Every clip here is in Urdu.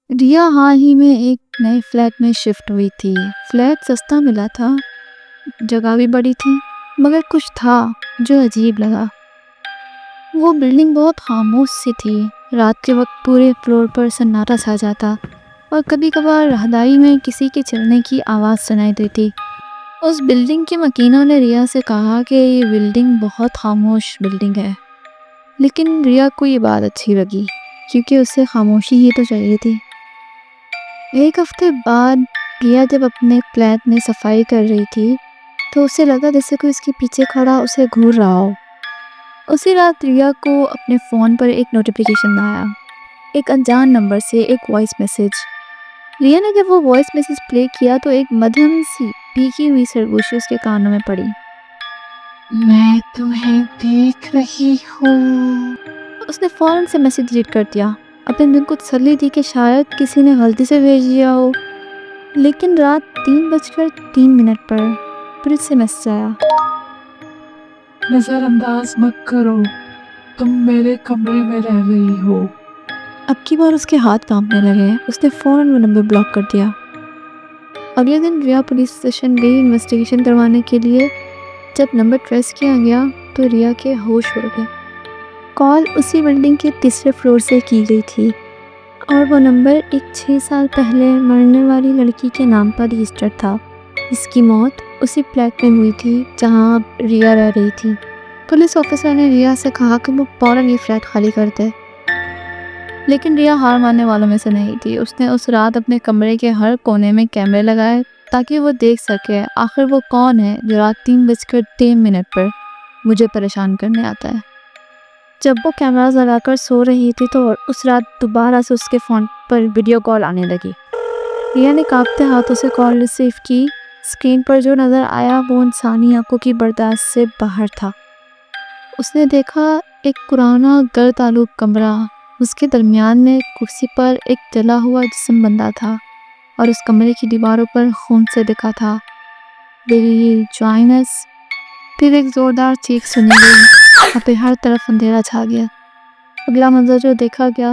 ریا حال ہی میں ایک نئے فلیٹ میں شفٹ ہوئی تھی۔ فلیٹ سستا ملا تھا، جگہ بھی بڑی تھی، مگر کچھ تھا جو عجیب لگا۔ وہ بلڈنگ بہت خاموش سی تھی۔ رات کے وقت پورے فلور پر سناٹا چھا جاتا اور کبھی کبھار راہداری میں کسی کے چلنے کی آواز سنائی دیتی۔ اس بلڈنگ کے مکینوں نے ریا سے کہا کہ یہ بلڈنگ بہت خاموش بلڈنگ ہے، لیکن ریا کو یہ بات اچھی لگی کیونکہ اسے خاموشی ہی تو چاہیے تھی۔ ایک ہفتے بعد ریا جب اپنے فلیٹ میں صفائی کر رہی تھی تو اسے لگا جیسے کوئی اس کے پیچھے کھڑا اسے گھور رہا ہو۔ اسی رات ریا کو اپنے فون پر ایک نوٹیفیکیشن آیا، ایک انجان نمبر سے ایک وائس میسج۔ ریا نے جب وہ وائس میسج پلے کیا تو ایک مدھم سی بھیگی ہوئی سرگوشی اس کے کانوں میں پڑی۔ میں تمہیں دیکھ رہی ہوں۔ اس نے فوراً سے میسج ڈیلیٹ کر دیا۔ اپنے دل کو تسلی دی کہ شاید کسی نے غلطی سے بھیج دیا ہو۔ لیکن رات 3:03 پر پھر سے میسج آیا۔ نظر انداز مت کرو، تم میرے کمرے میں رہ رہی ہو۔ اب کی بار اس کے ہاتھ کانپنے لگے۔ اس نے فوراً وہ نمبر بلاک کر دیا۔ اگلے دن ریا پولیس اسٹیشن گئی انویسٹیگیشن کروانے کے لیے۔ جب نمبر ٹریس کیا گیا تو ریا کے ہوش اڑ گئے۔ کال اسی بلڈنگ کے تیسرے فلور سے کی گئی تھی اور وہ نمبر ایک 6 سال پہلے مرنے والی لڑکی کے نام پر رجسٹر تھا۔ اس کی موت اسی فلیٹ میں ہوئی تھی جہاں ریا رہ رہی تھی۔ پولیس آفیسر نے ریا سے کہا کہ وہ فوراً یہ فلیٹ خالی کر دے، لیکن ریا ہار ماننے والوں میں سے نہیں تھی۔ اس نے اس رات اپنے کمرے کے ہر کونے میں کیمرے لگائے تاکہ وہ دیکھ سکے آخر وہ کون ہے جو رات 3:03 پر مجھے پریشان کرنے آتا ہے۔ جب وہ کیمراز لگا کر سو رہی تھی تو اس رات دوبارہ سے اس کے فون پر ویڈیو کال آنے لگی۔ ریا نے کانپتے ہاتھوں سے کال ریسیو کی۔ اسکرین پر جو نظر آیا وہ انسانی آنکھوں کی برداشت سے باہر تھا۔ اس نے دیکھا ایک پرانا گرد آلود کمرہ، اس کے درمیان میں کرسی پر ایک جلا ہوا جسم بندھا تھا اور اس کمرے کی دیواروں پر خون سے لکھا تھا "Will you join us?" پھر ایک زوردار چیخ سنی گئی اور پھر ہر طرف اندھیرا چھا گیا۔ اگلا منظر جو دیکھا گیا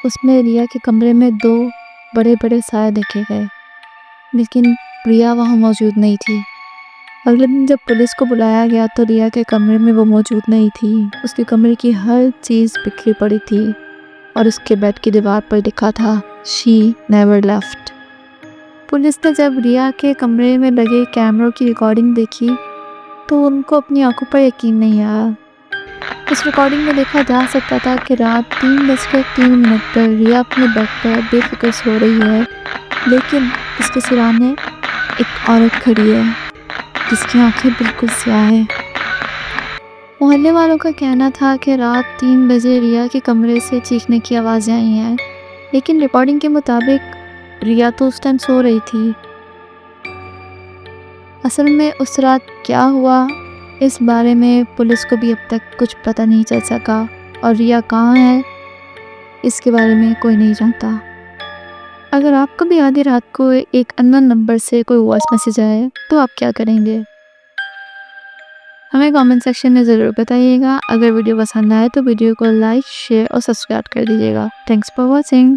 اس میں ریا کے کمرے میں 2 بڑے بڑے سائے دیکھے گئے، لیکن ریا وہاں موجود نہیں تھی۔ اگلے دن جب پولیس کو بلایا گیا تو ریا کے کمرے میں وہ موجود نہیں تھی۔ اس کے کمرے کی ہر چیز بکھری پڑی تھی اور اس کے بیڈ کی دیوار پر لکھا تھا "She never left." پولیس نے جب ریا کے کمرے میں لگے کیمروں کی ریکارڈنگ دیکھی تو ان کو اپنی آنکھوں پر یقین نہیں آیا۔ اس ریکارڈنگ میں دیکھا جا سکتا تھا کہ رات 3:03 پر ریا اپنے بیڈ پر بے فکر سو رہی ہے، لیکن اس کے سرانے ایک عورت کھڑی ہے جس کی آنکھیں بالکل سیاہ ہیں۔ محلے والوں کا کہنا تھا کہ رات 3 بجے ریا کے کمرے سے چیخنے کی آوازیں آئی ہیں، لیکن ریکارڈنگ کے مطابق ریا تو اس ٹائم سو رہی تھی۔ اصل میں اس رات کیا ہوا اس بارے میں پولیس کو بھی اب تک کچھ پتہ نہیں چل سکا، اور ریا کہاں ہے اس کے بارے میں کوئی نہیں جانتا۔ اگر آپ کو بھی آدھی رات کو ایک انون نمبر سے کوئی وائس میسج آئے تو آپ کیا کریں گے؟ ہمیں کامنٹ سیکشن میں ضرور بتائیے گا۔ اگر ویڈیو پسند آئے تو ویڈیو کو لائک، شیئر اور سبسکرائب کر دیجیے گا۔ Thanks for watching.